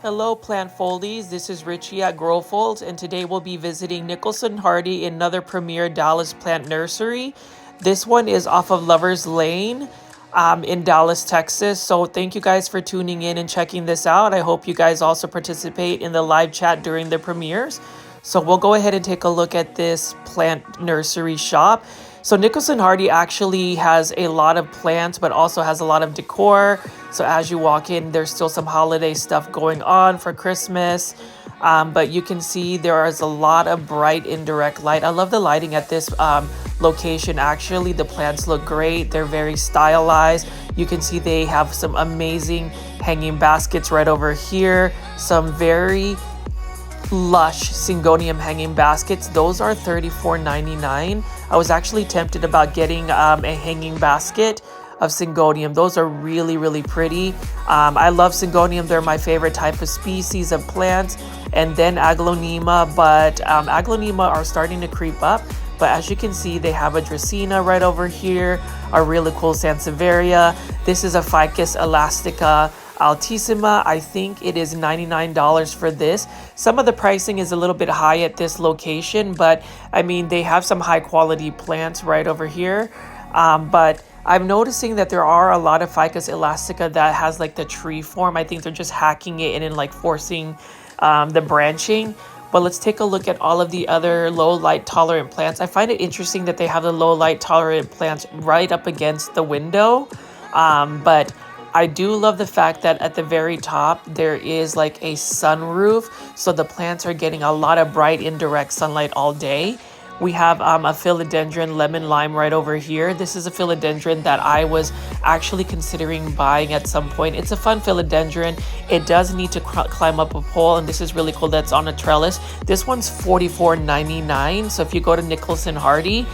Hello plant foldies, this is Richie at Growfolds, and today we'll be visiting Nicholson Hardie, another premier Dallas plant nursery. This one is off of Lovers Lane in Dallas, Texas. So thank you guys for tuning in and checking this out. I hope you guys also participate in the live chat during the premieres. So we'll go ahead and take a look at this plant nursery shop. So Nicholson Hardie actually has a lot of plants, but also has a lot of decor. So as you walk in, there's still some holiday stuff going on for Christmas. But you can see there is a lot of bright indirect light. I love the lighting at this location. Actually, the plants look great. They're very stylized. You can see they have some amazing hanging baskets right over here. Some very lush Syngonium hanging baskets. Those are $34.99. I was actually tempted about getting a hanging basket of Syngonium. Those are really pretty. I love Syngonium. They're my favorite type of species of plants. And then Aglaonema, but Aglaonema are starting to creep up. But as you can see, they have a Dracaena right over here, a really cool Sansevieria. This is a Ficus elastica altissima. I think it is $99 for this. Some of the pricing is a little bit high at this location, but I mean, they have some high quality plants right over here. But I'm noticing that there are a lot of Ficus elastica that has like the tree form. I think they're just hacking it and then like forcing the branching. But let's take a look at all of the other low light tolerant plants. I find it interesting that they have the low light tolerant plants right up against the window. But I do love the fact that at the very top, there is like a sunroof. So the plants are getting a lot of bright indirect sunlight all day. We have a philodendron lemon lime right over here. This is a philodendron that I was actually considering buying at some point. It's a fun philodendron. It does need to climb up a pole, and this is really cool that's on a trellis. This one's $44.99. So if you go to Nicholson Hardie,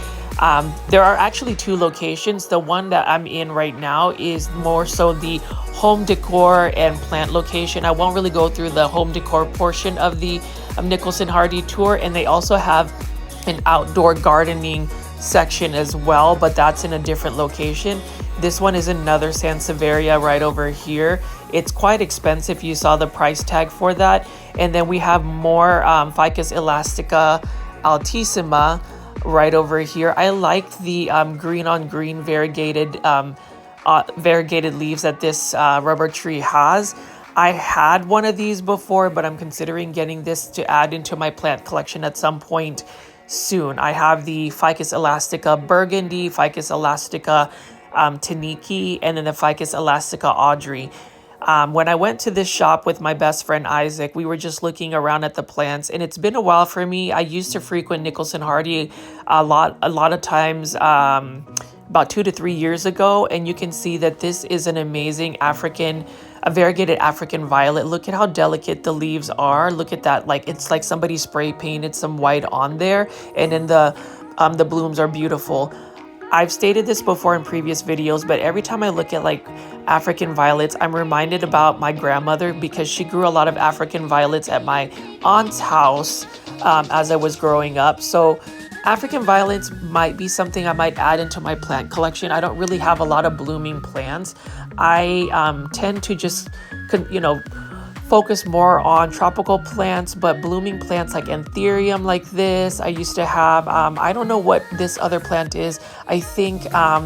there are actually two locations. The one that I'm in right now is more so the home decor and plant location. I won't really go through the home decor portion of the Nicholson Hardie tour, and they also have an outdoor gardening section as well, but that's in a different location. This one is another Sansevieria right over here. It's quite expensive. You saw the price tag for that. And then we have more Ficus elastica altissima right over here. I like the green on green variegated leaves that this rubber tree has. I had one of these before, but I'm considering getting this to add into my plant collection at some point soon. I have the Ficus elastica burgundy, Ficus elastica taniki, and then the Ficus elastica Audrey. When I went to this shop with my best friend Isaac, we were just looking around at the plants, and it's been a while for me. I used to frequent Nicholson Hardie a lot of times about 2 to 3 years ago, and you can see that this is an amazing a variegated African violet. Look at how delicate the leaves are. Look at that, like it's like somebody spray painted some white on there, and then the blooms are beautiful. I've stated this before in previous videos, but every time I look at like African violets, I'm reminded about my grandmother, because she grew a lot of African violets at my aunt's house as I was growing up. So African violets might be something I might add into my plant collection. I don't really have a lot of blooming plants. I tend to just, focus more on tropical plants, but blooming plants like anthurium like this, I used to have. I don't know what this other plant is. I think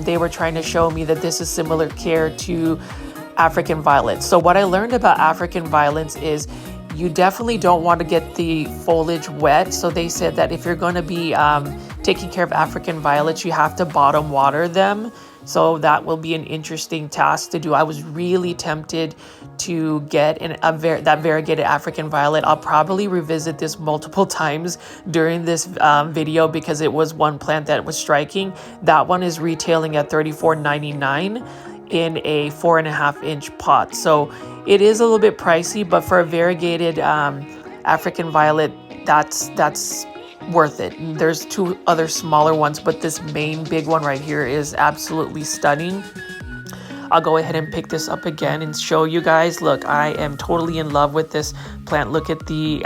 they were trying to show me that this is similar care to African violets. So what I learned about African violets is you definitely don't want to get the foliage wet. So they said that if you're going to be taking care of African violets, you have to bottom water them. So that will be an interesting task to do. I was really tempted to get that variegated African violet. I'll probably revisit this multiple times during this video, because it was one plant that was striking. That one is retailing at $34.99 in a 4.5 inch pot. So it is a little bit pricey, but for a variegated African violet, that's worth it. There's two other smaller ones, but this main big one right here is absolutely stunning. I'll go ahead and pick this up again and show you guys. Look, I am totally in love with this plant. Look at the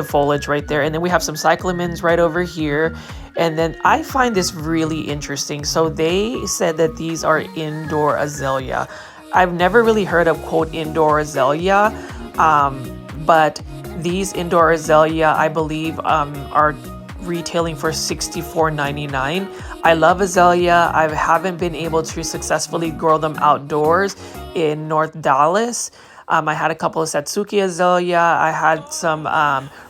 foliage right there. And then we have some cyclamens right over here. And then I find this really interesting. So they said that these are indoor azalea. I've never really heard of, quote, indoor azalea, But these indoor azalea, I believe, are retailing for $64.99. I love azalea. I haven't been able to successfully grow them outdoors in North Dallas. I had a couple of Satsuki azalea. I had some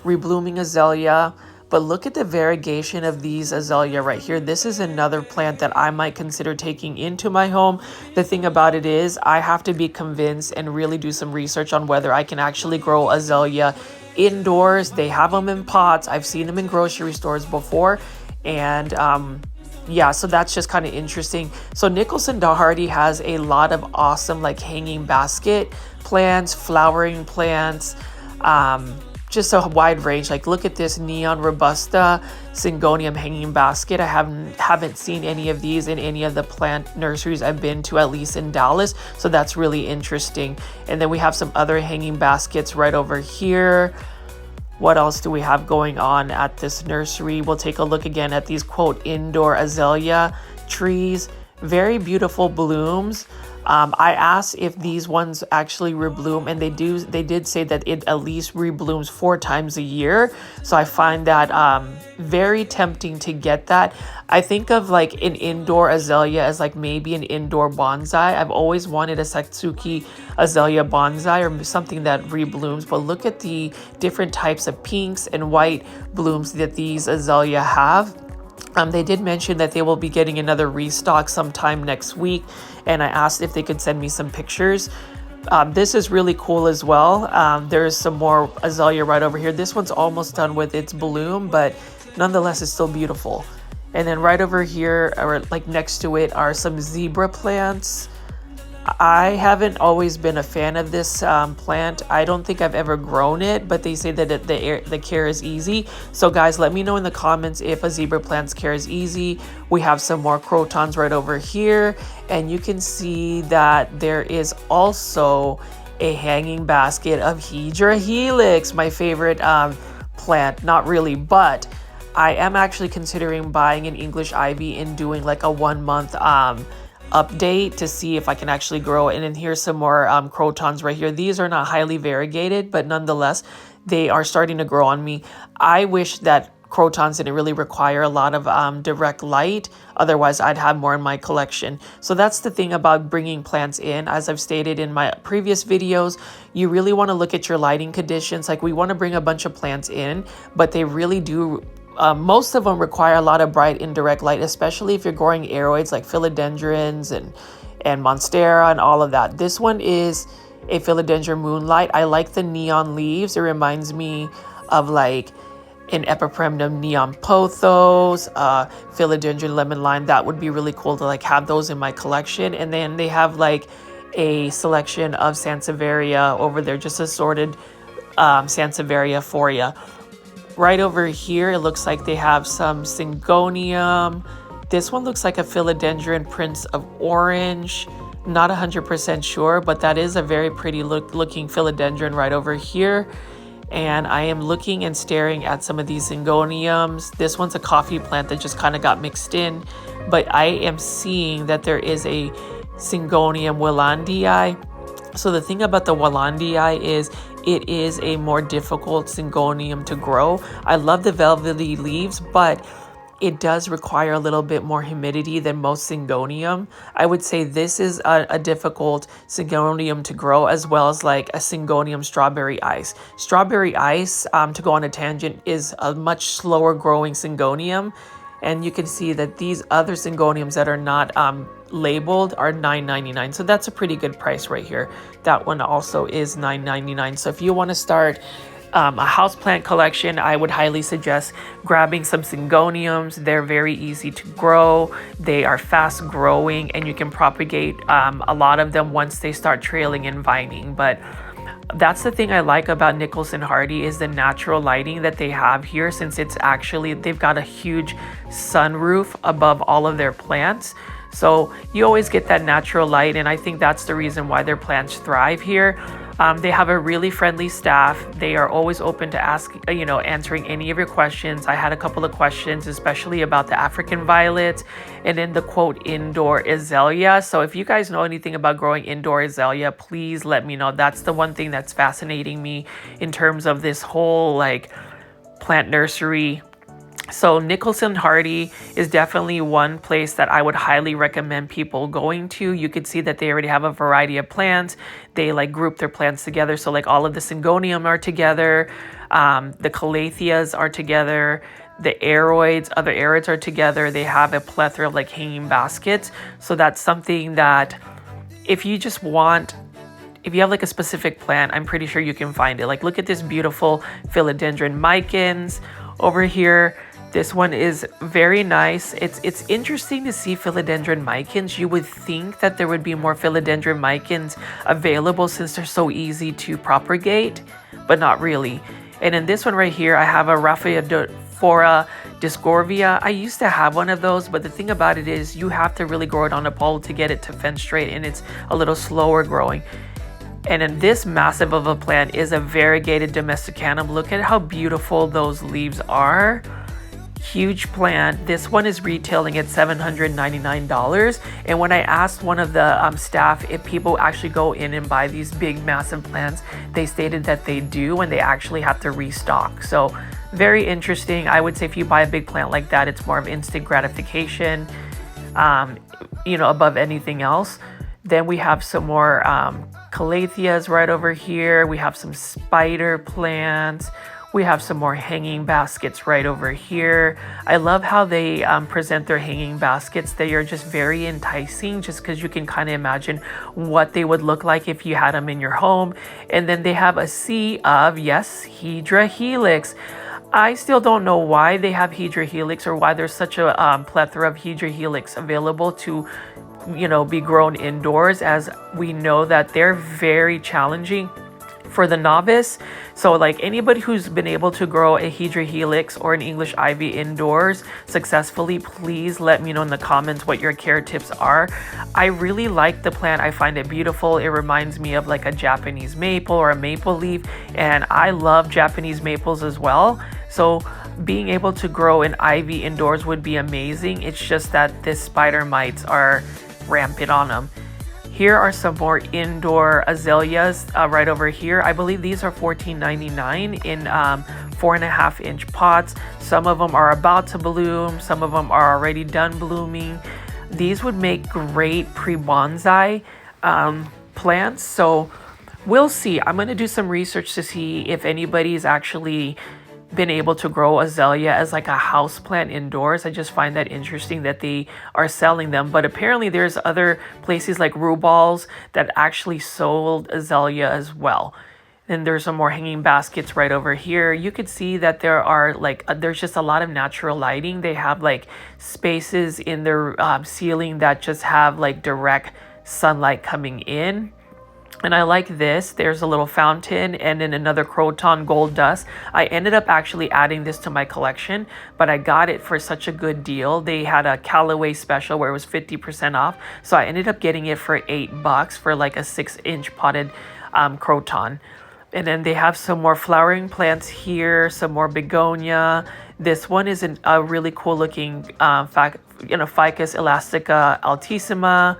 reblooming azalea. But look at the variegation of these azalea right here. This is another plant that I might consider taking into my home. The thing about it is I have to be convinced and really do some research on whether I can actually grow azalea indoors. They have them in pots. I've seen them in grocery stores before. And yeah, so that's just kind of interesting. So Nicholson Hardie has a lot of awesome like hanging basket plants, flowering plants, just a wide range. Like look at this neon robusta syngonium hanging basket. I haven't seen any of these in any of the plant nurseries I've been to, at least in Dallas. So that's really interesting. And then we have some other hanging baskets right over here. What else do we have going on at this nursery? We'll take a look again at these quote indoor azalea trees. Very beautiful blooms. I asked if these ones actually rebloom, and they did say that it at least reblooms 4 times a year. So I find that very tempting to get that. I think of like an indoor azalea as like maybe an indoor bonsai. I've always wanted a Satsuki azalea bonsai or something that reblooms, but look at the different types of pinks and white blooms that these azalea have. They did mention that they will be getting another restock sometime next week, and I asked if they could send me some pictures. This is really cool as well. There's some more azalea right over here. This one's almost done with its bloom, but nonetheless, it's still beautiful. And then right over here, or like next to it, are some zebra plants. I haven't always been a fan of this plant. I don't think I've ever grown it, but they say that the care is easy. So guys, let me know in the comments if a zebra plant's care is easy. We have some more crotons right over here, and you can see that there is also a hanging basket of Hydra helix, my favorite plant. Not really, but I am actually considering buying an English ivy and doing like a 1 month update to see if I can actually grow it. And then here's some more crotons right here. These are not highly variegated, but nonetheless, they are starting to grow on me. I wish that crotons didn't really require a lot of direct light. Otherwise, I'd have more in my collection. So that's the thing about bringing plants in. As I've stated in my previous videos, you really want to look at your lighting conditions. Like we want to bring a bunch of plants in, but they really do most of them require a lot of bright indirect light, especially if you're growing aroids like philodendrons and monstera and all of that. This one is a philodendron moonlight. I like the neon leaves. It reminds me of like an epipremnum neon pothos, philodendron lemon lime. That would be really cool to like have those in my collection. And then they have like a selection of Sansevieria over there, just assorted Sansevieria for you. Right over here, it looks like they have some syngonium. This one looks like a philodendron Prince of Orange. Not 100% sure, but that is a very pretty looking philodendron right over here. And I am looking and staring at some of these syngoniums. This one's a coffee plant that just kind of got mixed in, but I am seeing that there is a syngonium willandii. So the thing about the willandii is it is a more difficult syngonium to grow. I love the velvety leaves, but it does require a little bit more humidity than most syngonium. I would say this is a difficult syngonium to grow, as well as like a syngonium strawberry ice. Strawberry ice, to go on a tangent, is a much slower growing syngonium. And you can see that these other syngoniums that are not labeled are $9.99. So that's a pretty good price right here. That one also is $9.99. So if you want to start a houseplant collection, I would highly suggest grabbing some syngoniums. They're very easy to grow. They are fast growing, and you can propagate a lot of them once they start trailing and vining. But that's the thing I like about Nicholson Hardie is the natural lighting that they have here, since it's actually, they've got a huge sunroof above all of their plants. So you always get that natural light, and I think that's the reason why their plants thrive here. They have a really friendly staff. They are always open to answering any of your questions. I had a couple of questions, especially about the African violets and then the quote indoor azalea. So if you guys know anything about growing indoor azalea, please let me know. That's the one thing that's fascinating me in terms of this whole like plant nursery. So Nicholson Hardie is definitely one place that I would highly recommend people going to. You could see that they already have a variety of plants. They like group their plants together. So like all of the syngonium are together. The calatheas are together. The Aroids, other Aroids are together. They have a plethora of like hanging baskets. So that's something that if you have like a specific plant, I'm pretty sure you can find it. Like look at this beautiful philodendron micans over here. This one is very nice. It's interesting to see philodendron micans. You would think that there would be more philodendron micans available since they're so easy to propagate, but not really. And in this one right here, I have a Rhaphidophora discordia. I used to have one of those, but the thing about it is you have to really grow it on a pole to get it to fence straight, and it's a little slower growing. And then this massive of a plant is a variegated domesticanum. Look at how beautiful those leaves are. Huge plant. This one is retailing at $799. And when I asked one of the staff if people actually go in and buy these big massive plants, they stated that they do, and they actually have to restock. So very interesting. I would say if you buy a big plant like that, it's more of instant gratification, above anything else. Then we have some more calatheas right over here. We have some spider plants. We have some more hanging baskets right over here. I love how they present their hanging baskets. They are just very enticing, just because you can kind of imagine what they would look like if you had them in your home. And then they have a sea of, yes, Hydra helix. I still don't know why they have Hydra helix, or why there's such a plethora of Hydra helix available to be grown indoors, as we know that they're very challenging for the novice. So like anybody who's been able to grow a Hydra helix or an English ivy indoors successfully, please let me know in the comments what your care tips are. I really like the plant. I find it beautiful. It reminds me of like a Japanese maple or a maple leaf, and I love Japanese maples as well. So being able to grow an ivy indoors would be amazing. It's just that the spider mites are rampant on them. Here are some more indoor azaleas right over here. I believe these are $14.99 in 4.5-inch pots. Some of them are about to bloom. Some of them are already done blooming. These would make great pre-bonsai plants. So we'll see. I'm going to do some research to see if anybody's actually been able to grow azalea as like a house plant indoors. I just find that interesting that they are selling them, but apparently there's other places like Rubal's that actually sold azalea as well. Then there's some more hanging baskets right over here. You could see that there are there's just a lot of natural lighting. They have like spaces in their ceiling that just have like direct sunlight coming in. And I like this. There's a little fountain and then another croton gold dust. I ended up actually adding this to my collection, but I got it for such a good deal. They had a Callaway special where it was 50% off. So I ended up getting it for $8 for like a 6-inch potted croton. And then they have some more flowering plants here, some more begonia. This one is a really cool looking Ficus elastica altissima.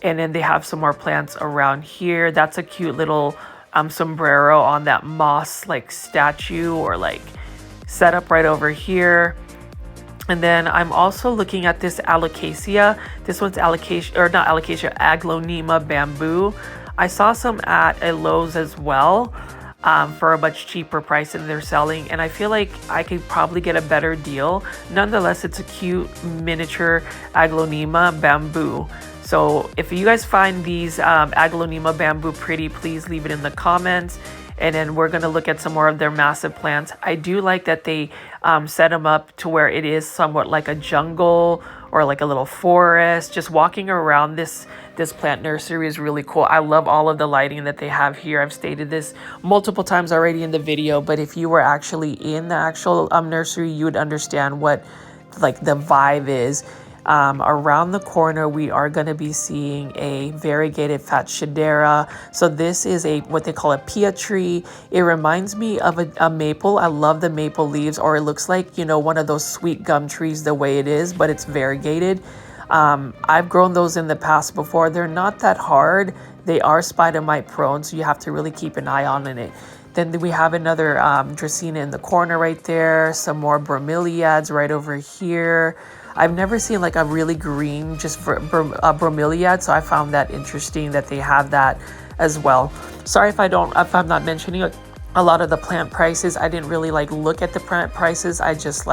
And then they have some more plants around here. That's a cute little sombrero on that moss like statue or like setup right over here. And then I'm also looking at this alocasia. This one's aglonema bamboo. I saw some at a Lowe's as well for a much cheaper price than they're selling. And I feel like I could probably get a better deal. Nonetheless, it's a cute miniature aglonema bamboo. So if you guys find these aglonema bamboo pretty, please leave it in the comments. And then we're going to look at some more of their massive plants. I do like that they set them up to where it is somewhat like a jungle or like a little forest. Just walking around this plant nursery is really cool. I love all of the lighting that they have here. I've stated this multiple times already in the video, but if you were actually in the actual nursery, you would understand what like the vibe is. Around the corner, we are going to be seeing a variegated fat shadera. So this is what they call a pia tree. It reminds me of a maple. I love the maple leaves, or it looks like, one of those sweet gum trees the way it is, but it's variegated. I've grown those in the past before. They're not that hard. They are spider mite prone, so you have to really keep an eye on it. Then we have another Dracaena in the corner right there. Some more bromeliads right over here. I've never seen like a really green just bromeliad, so I found that interesting that they have that as well. Sorry if I'm not mentioning a lot of the plant prices. I didn't really look at the plant prices. I just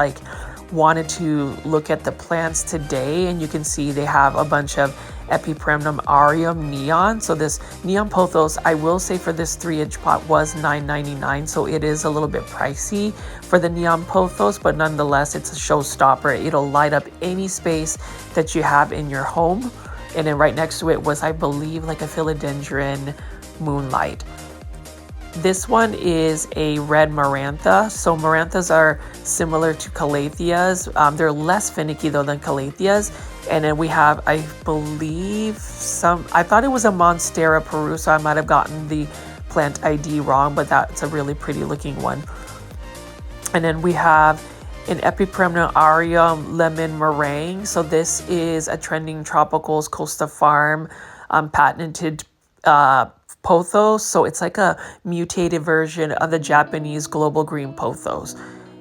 wanted to look at the plants today, and you can see they have a bunch of Epipremnum aureum neon. So this neon pothos, I will say for this 3-inch pot was $9.99, so it is a little bit pricey for the neon pothos, but nonetheless it's a showstopper. It'll light up any space that you have in your home. And then right next to it was, I believe, like a philodendron moonlight. This one is a red marantha. So maranthas are similar to calatheas. They're less finicky though than calatheas. And then we have, I believe, I thought it was a Monstera Peru, so I might have gotten the plant ID wrong, but that's a really pretty looking one. And then we have an Epipremnum aureum lemon meringue. So this is a trending tropicals Costa Farm patented pothos. So it's like a mutated version of the Japanese global green pothos.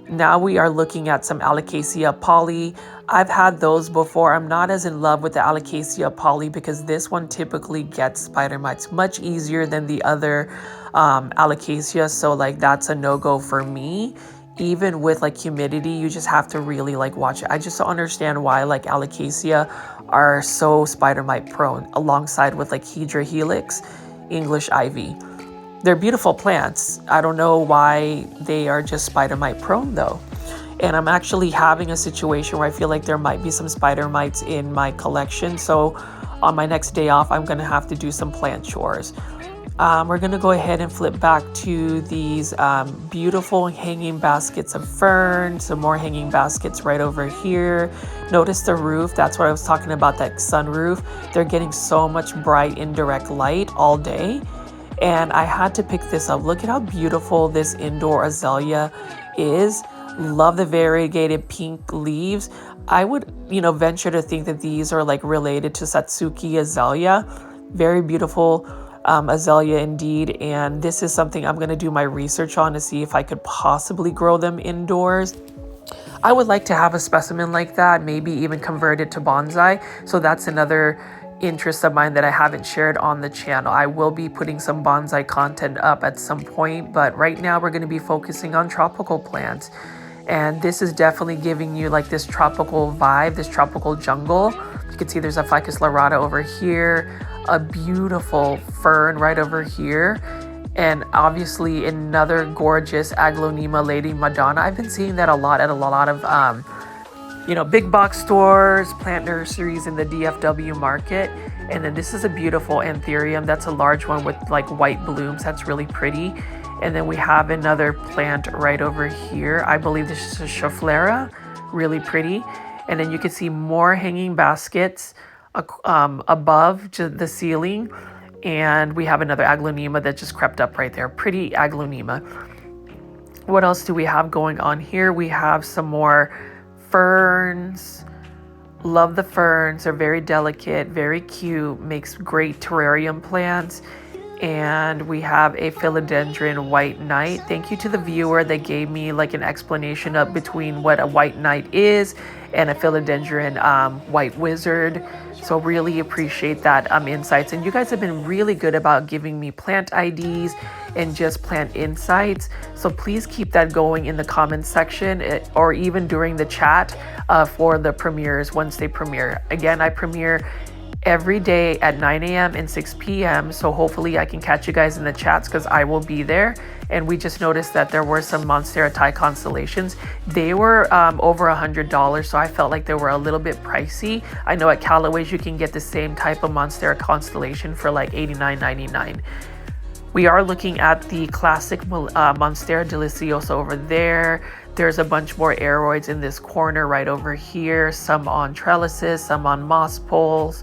Now we are looking at some Alocasia poly. I've had those before. I'm not as in love with the Alocasia poly because this one typically gets spider mites much easier than the other Alocasia. So that's a no-go for me. Even with humidity, you just have to really watch it. I just don't understand why Alocasia are so spider mite prone alongside with Hedra helix, English ivy. They're beautiful plants. I don't know why they are just spider mite prone though. And I'm actually having a situation where I feel like there might be some spider mites in my collection. So on my next day off, I'm gonna have to do some plant chores. We're gonna go ahead and flip back to these beautiful hanging baskets of fern. Some more hanging baskets right over here. Notice the roof. That's what I was talking about, that sunroof. They're getting so much bright indirect light all day. And I had to pick this up. Look at how beautiful this indoor azalea is. Love the variegated pink leaves. I would, venture to think that these are related to Satsuki azalea. Very beautiful azalea indeed. And this is something I'm going to do my research on to see if I could possibly grow them indoors. I would like to have a specimen like that, maybe even convert it to bonsai. So that's another interest of mine that I haven't shared on the channel. I will be putting some bonsai content up at some point, but right now we're going to be focusing on tropical plants. And this is definitely giving you this tropical vibe, this tropical jungle. You can see there's a Ficus lyrata over here, a beautiful fern right over here, and obviously another gorgeous Aglaonema Lady Madonna. I've been seeing that a lot at a lot of big box stores, plant nurseries in the DFW market. And then this is a beautiful anthurium. That's a large one with white blooms. That's really pretty. And then we have another plant right over here. I believe this is a Schefflera, really pretty. And then you can see more hanging baskets above the ceiling. And we have another Aglaonema that just crept up right there. Pretty Aglaonema. What else do we have going on here? We have some more ferns. Love the ferns. They're very delicate, very cute, makes great terrarium plants. And we have a philodendron white knight. Thank you to the viewer that gave me an explanation of between what a white knight is and a philodendron white wizard. So really appreciate that insights. And you guys have been really good about giving me plant IDs and just plant insights. So please keep that going in the comments section or even during the chat for the premieres once they premiere. Again, I premiere every day at 9 a.m. and 6 p.m. So hopefully I can catch you guys in the chats because I will be there. And we just noticed that there were some Monstera Thai constellations. They were over $100, so I felt like they were a little bit pricey. I know at Callaway's you can get the same type of Monstera constellation for $89.99. We are looking at the classic Monstera deliciosa over there. There's a bunch more Aroids in this corner right over here, some on trellises, some on moss poles.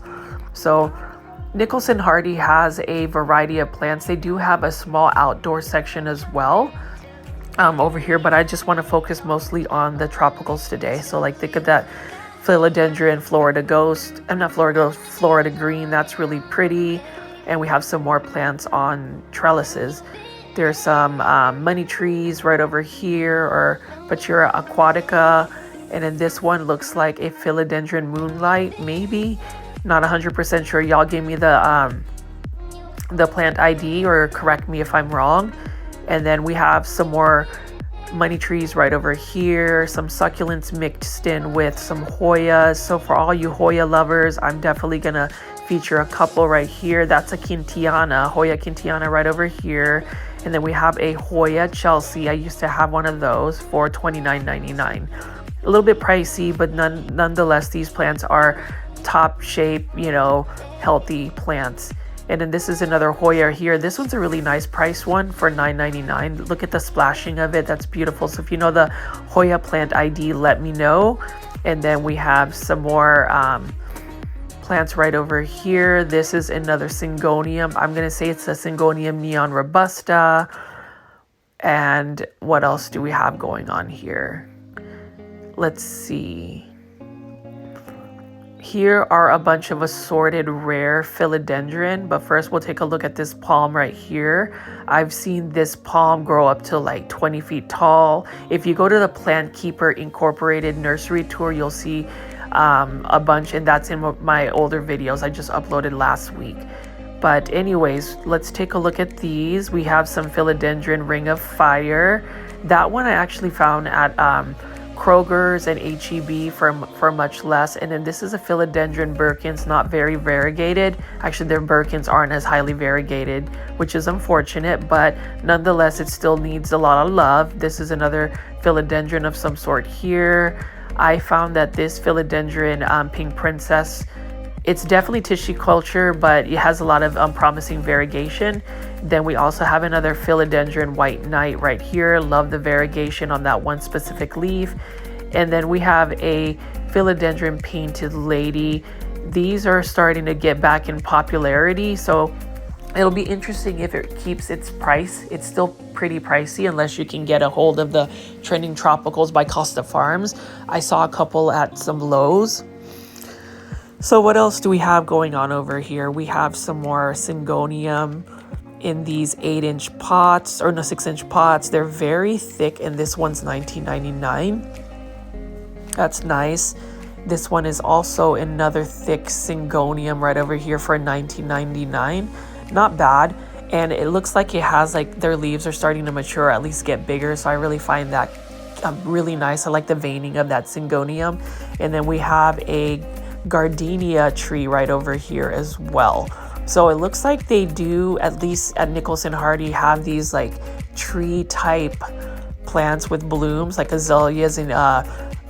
So Nicholson Hardie has a variety of plants. They do have a small outdoor section as well over here, but I just want to focus mostly on the tropicals today. So like think of that philodendron Florida Ghost, not Florida Ghost, Florida Green. That's really pretty. And we have some more plants on trellises. There's some money trees right over here, or Patura aquatica. And then this one looks like a philodendron moonlight, maybe. Not 100% sure. Y'all give me the plant ID or correct me if I'm wrong. And then we have some more money trees right over here, some succulents mixed in with some Hoyas. So for all you Hoya lovers, I'm definitely gonna feature a couple right here. That's a Quintiana, Hoya Quintiana right over here. And then we have a Hoya Chelsea. I used to have one of those for $29.99. A little bit pricey, but nonetheless, these plants are top shape, healthy plants. And then this is another Hoya here. This one's a really nice price one for $9.99. Look at the splashing of it. That's beautiful. So if you know the Hoya plant ID, let me know. And then we have some more plants right over here. This is another Syngonium. I'm going to say it's a Syngonium neon robusta. And what else do we have going on here? Let's see. Here are a bunch of assorted rare philodendron, but first we'll take a look at this palm right here. I've seen this palm grow up to like 20 feet tall. If you go to the Plant Keeper Incorporated nursery tour, you'll see a bunch, and that's in my older videos I just uploaded last week. But anyways, let's take a look at these. We have some philodendron Ring of Fire. That one I actually found at Kroger's and H-E-B for much less. And then this is a philodendron Birkins, not very variegated. Actually, their Birkins aren't as highly variegated, which is unfortunate, but nonetheless, it still needs a lot of love. This is another philodendron of some sort here. I found that this philodendron Pink Princess, it's definitely tissue culture, but it has a lot of promising variegation. Then we also have another philodendron White Knight right here. Love the variegation on that one specific leaf. And then we have a philodendron Painted Lady. These are starting to get back in popularity, so it'll be interesting if it keeps its price. It's still pretty pricey unless you can get a hold of the Trending Tropicals by Costa Farms. I saw a couple at some Lowe's. So what else do we have going on over here? We have some more Syngonium in these 8-inch pots, or no, 6-inch pots. They're very thick, and this one's $19.99. That's nice. This one is also another thick Syngonium right over here for $19.99. Not bad. And it looks like it has, like, their leaves are starting to mature, at least get bigger. So I really find that really nice. I like the veining of that Syngonium. And then we have a gardenia tree right over here as well. So it looks like they do, at least at Nicholson Hardie, have these like tree type plants with blooms like azaleas and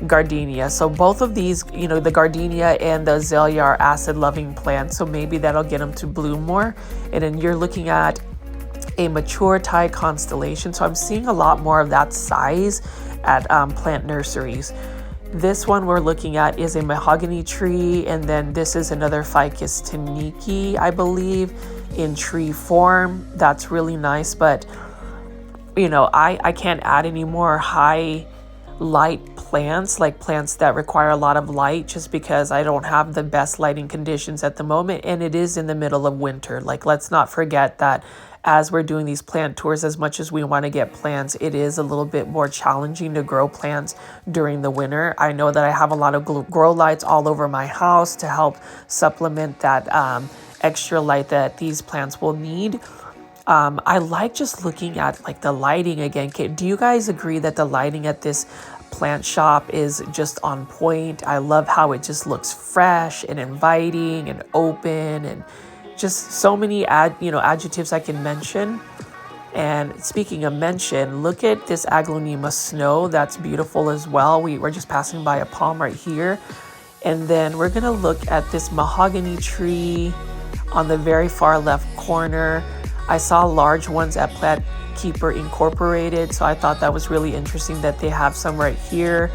gardenia. So both of these, the gardenia and the azalea are acid loving plants, so maybe that'll get them to bloom more. And then you're looking at a mature Thai constellation, so I'm seeing a lot more of that size at plant nurseries. This one we're looking at is a mahogany tree, and then this is another Ficus tenikii, I believe, in tree form. That's really nice, but I can't add any more high light plants, like plants that require a lot of light, just because I don't have the best lighting conditions at the moment, and it is in the middle of winter. Like, let's not forget that as we're doing these plant tours, as much as we want to get plants, it is a little bit more challenging to grow plants during the winter. I know that I have a lot of grow lights all over my house to help supplement that extra light that these plants will need. I like just looking at like the lighting again. Do you guys agree that the lighting at this plant shop is just on point? I love how it just looks fresh and inviting and open, and just so many adjectives I can mention. And speaking of mention, look at this Aglaonema snow. That's beautiful as well. We're just passing by a palm right here. And then we're gonna look at this mahogany tree on the very far left corner. I saw large ones at Plant Keeper Incorporated, so I thought that was really interesting that they have some right here.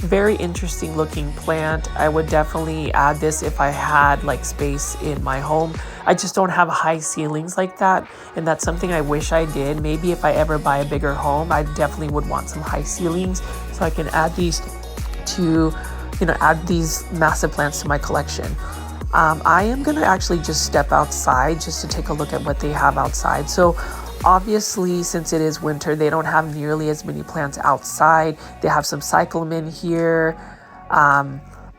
Very interesting looking plant. I would definitely add this if I had like space in my home. I just don't have high ceilings like that, and that's something I wish I did. Maybe if I ever buy a bigger home, I definitely would want some high ceilings so I can add these to, add these massive plants to my collection. I am going to actually just step outside just to take a look at what they have outside. So obviously, since it is winter, they don't have nearly as many plants outside. They have some cyclamen here.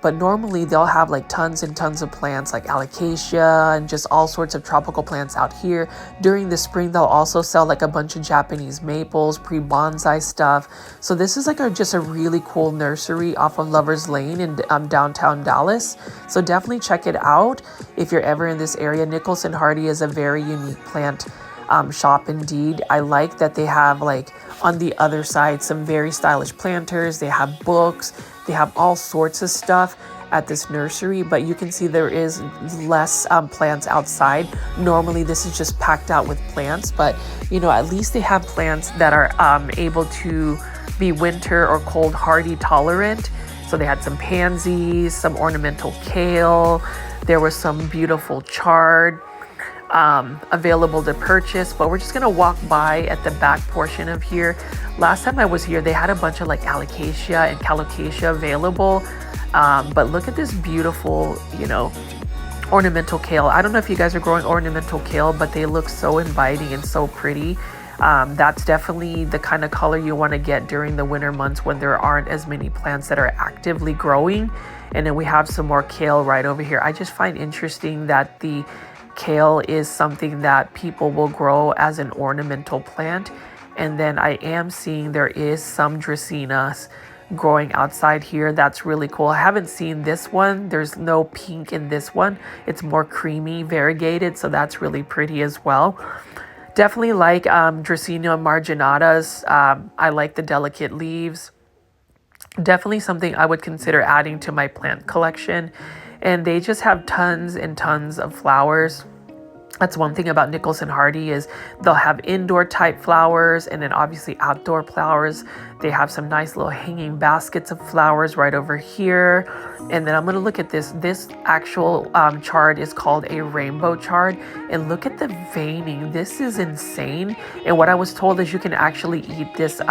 But normally they'll have like tons and tons of plants like alocasia and just all sorts of tropical plants out here. During the spring, they'll also sell like a bunch of Japanese maples, pre-bonsai stuff. So this is like just a really cool nursery off of Lover's Lane in downtown Dallas. So definitely check it out if you're ever in this area. Nicholson Hardie is a very unique plant shop indeed. I like that they have like on the other side some very stylish planters. They have books. They have all sorts of stuff at this nursery, but you can see there is less plants outside. Normally this is just packed out with plants, but at least they have plants that are able to be winter or cold hardy tolerant. So they had some pansies, some ornamental kale. There was some beautiful chard available to purchase, but we're just gonna walk by at the back portion of here. Last time I was here, they had a bunch of like alocasia and calocasia available, but look at this beautiful, ornamental kale. I don't know if you guys are growing ornamental kale, but they look so inviting and so pretty. That's definitely the kind of color you want to get during the winter months when there aren't as many plants that are actively growing. And then we have some more kale right over here. I just find interesting that the kale is something that people will grow as an ornamental plant. And then I am seeing there is some dracaenas growing outside here. That's really cool. I haven't seen this one. There's no pink in this one. It's more creamy, variegated, so that's really pretty as well. Definitely like Dracaena marginatas. I like the delicate leaves. Definitely something I would consider adding to my plant collection. And they just have tons and tons of flowers. That's one thing about Nicholson Hardie is they'll have indoor type flowers and then obviously outdoor flowers. They have some nice little hanging baskets of flowers right over here. And then I'm going to look at this. This actual chard is called a rainbow chard. And look at the veining. This is insane. And what I was told is you can actually eat this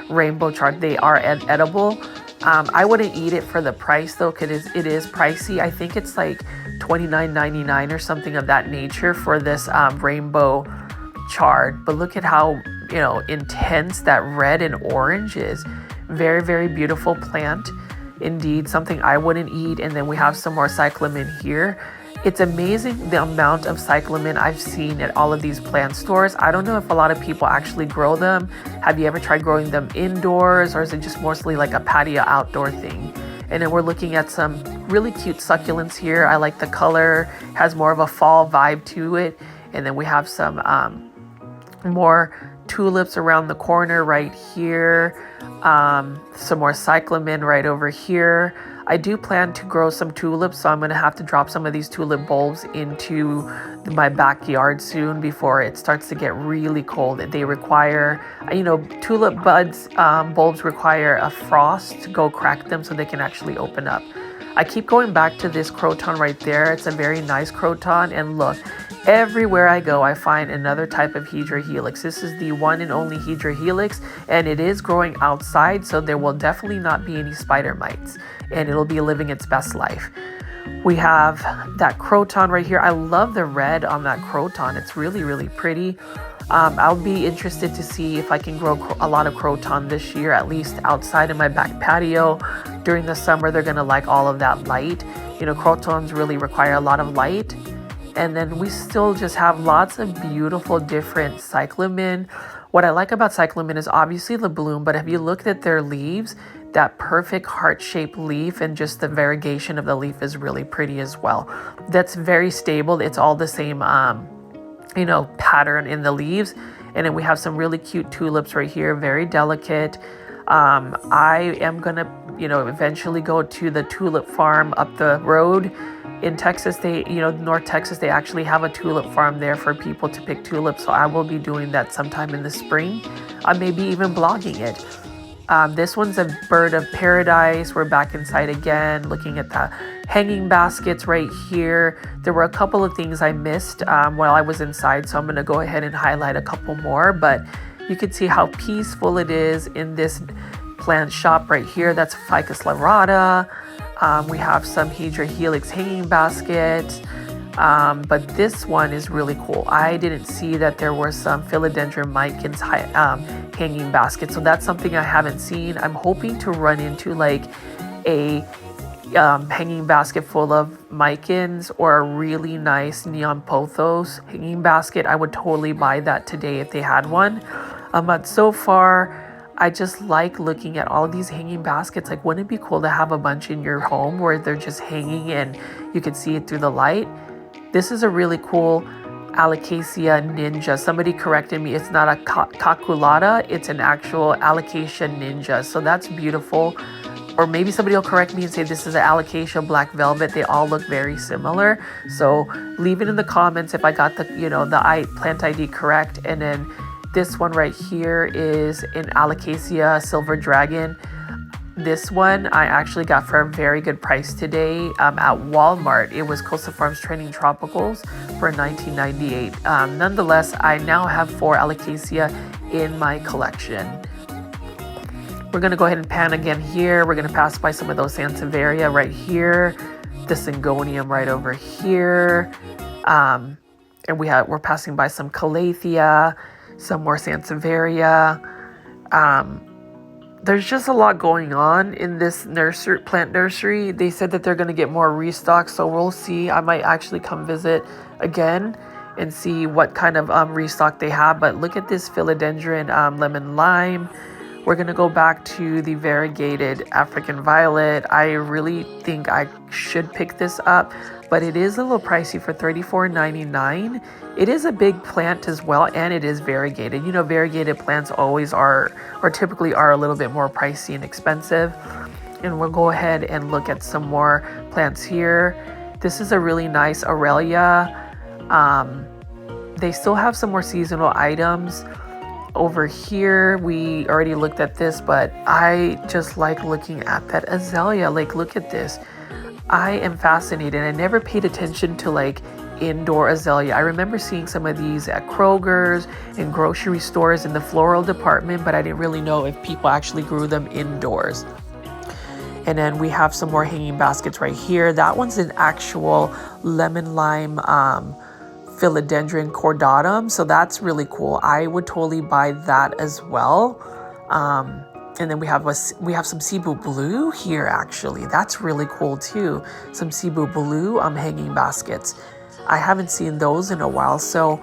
rainbow chard. They are edible. I wouldn't eat it for the price though, because it is pricey. I think it's like $29.99 or something of that nature for this rainbow chard. But look at how intense that red and orange is. Very, very beautiful plant indeed. Something I wouldn't eat. And then we have some more cyclamen here. It's amazing the amount of cyclamen I've seen at all of these plant stores. I don't know if a lot of people actually grow them. Have you ever tried growing them indoors, or is it just mostly like a patio outdoor thing? And then we're looking at some really cute succulents here. I like the color, has more of a fall vibe to it. And then we have some more tulips around the corner right here. Some more cyclamen right over here. I do plan to grow some tulips, so I'm going to have to drop some of these tulip bulbs into my backyard soon before it starts to get really cold. They require, tulip buds, bulbs require a frost to go crack them so they can actually open up. I keep going back to this croton right there. It's a very nice croton, and look, everywhere I go, I find another type of Hydra helix. This is the one and only Hydra helix, and it is growing outside, so there will definitely not be any spider mites, and it'll be living its best life. We have that croton right here. I love the red on that croton. It's really, really pretty. I'll be interested to see if I can grow a lot of croton this year, at least outside in my back patio. During the summer, they're going to like all of that light. Crotons really require a lot of light. And then we still just have lots of beautiful different cyclamen. What I like about cyclamen is obviously the bloom, but have you looked at their leaves? That perfect heart-shaped leaf and just the variegation of the leaf is really pretty as well. That's very stable. It's all the same, pattern in the leaves. And then we have some really cute tulips right here, very delicate. I am gonna, eventually go to the tulip farm up the road In Texas, North Texas, they actually have a tulip farm there for people to pick tulips. So I will be doing that sometime in the spring. Maybe even blogging it. This one's a bird of paradise. We're back inside again, looking at the hanging baskets right here. There were a couple of things I missed while I was inside, so I'm going to go ahead and highlight a couple more. But you can see how peaceful it is in this plant shop right here. That's Ficus lyrata. We have some Hydra helix hanging basket. But this one is really cool. I didn't see that there were some philodendron micans hanging baskets, so that's something I haven't seen. I'm hoping to run into like a hanging basket full of micans or a really nice neon pothos hanging basket. I would totally buy that today if they had one. But so far, I just like looking at all of these hanging baskets. Like, wouldn't it be cool to have a bunch in your home where they're just hanging and you can see it through the light? This is a really cool Alocasia ninja. Somebody corrected me. It's not a caculata. It's an actual Alocasia ninja. So that's beautiful. Or maybe somebody will correct me and say this is an Alocasia black velvet. They all look very similar. So leave it in the comments if I got the plant ID correct. And then this one right here is an Alocasia silver dragon. This one I actually got for a very good price today at Walmart. It was Coastal Farms Training Tropicals for $19.98. Nonetheless, I now have 4 Alocasia in my collection. We're going to go ahead and pan again here. We're going to pass by some of those Sansevieria right here. The Syngonium right over here. And we're passing by some Calathea, some more Sansevieria. There's just a lot going on in this plant nursery. They said that they're going to get more restock, so we'll see. I might actually come visit again and see what kind of restock they have. But look at this philodendron lemon lime. We're going to go back to the variegated African violet. I really think I should pick this up, but it is a little pricey for $34.99. It is a big plant as well, and it is variegated. Variegated plants always are, or typically are, a little bit more pricey and expensive. And we'll go ahead and look at some more plants here. This is a really nice Aurelia. They still have some more seasonal items. Over here, we already looked at this, but I just like looking at that azalea. Like, look at this. I am fascinated. I never paid attention to like indoor azalea. I remember seeing some of these at Kroger's and grocery stores in the floral department, but I didn't really know if people actually grew them indoors. And then we have some more hanging baskets right here. That one's an actual lemon lime philodendron cordatum, so that's really cool. I would totally buy that as well. And then we have some Cebu blue here. Actually, that's really cool too. Some Cebu blue hanging baskets. I haven't seen those in a while, so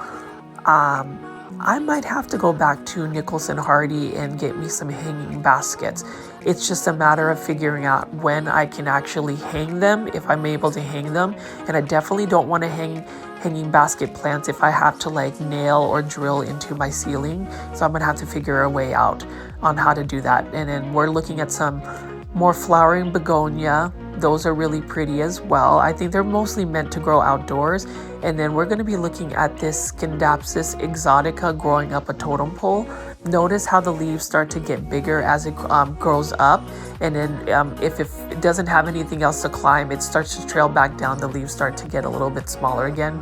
I might have to go back to Nicholson Hardie and get me some hanging baskets. It's just a matter of figuring out when I can actually hang them, if I'm able to hang them. And I definitely don't want to hanging basket plants if I have to like nail or drill into my ceiling. So I'm gonna have to figure a way out on how to do that. And then we're looking at some more flowering begonia. Those are really pretty as well. I think they're mostly meant to grow outdoors. And then we're going to be looking at this Scindapsus exotica growing up a totem pole. Notice how the leaves start to get bigger as it grows up. And then if it doesn't have anything else to climb, it starts to trail back down. The leaves start to get a little bit smaller again.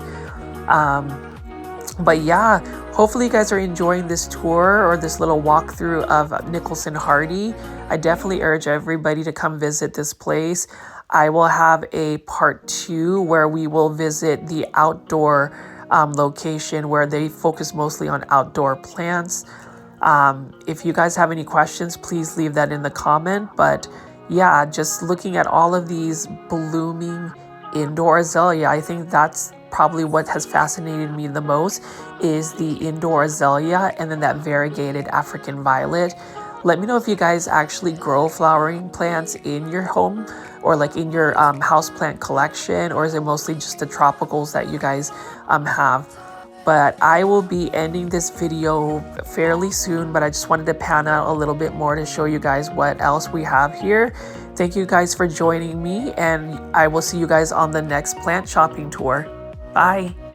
But yeah, hopefully you guys are enjoying this tour or this little walkthrough of Nicholson Hardie. I definitely urge everybody to come visit this place. I will have a part 2 where we will visit the outdoor location where they focus mostly on outdoor plants. If you guys have any questions, please leave that in the comment. But yeah, just looking at all of these blooming indoor azalea, I think that's probably what has fascinated me the most is the indoor azalea and then that variegated African violet. Let me know if you guys actually grow flowering plants in your home or like in your house plant collection, or is it mostly just the tropicals that you guys have? But I will be ending this video fairly soon, but I just wanted to pan out a little bit more to show you guys what else we have here. Thank you guys for joining me, and I will see you guys on the next plant shopping tour. Bye!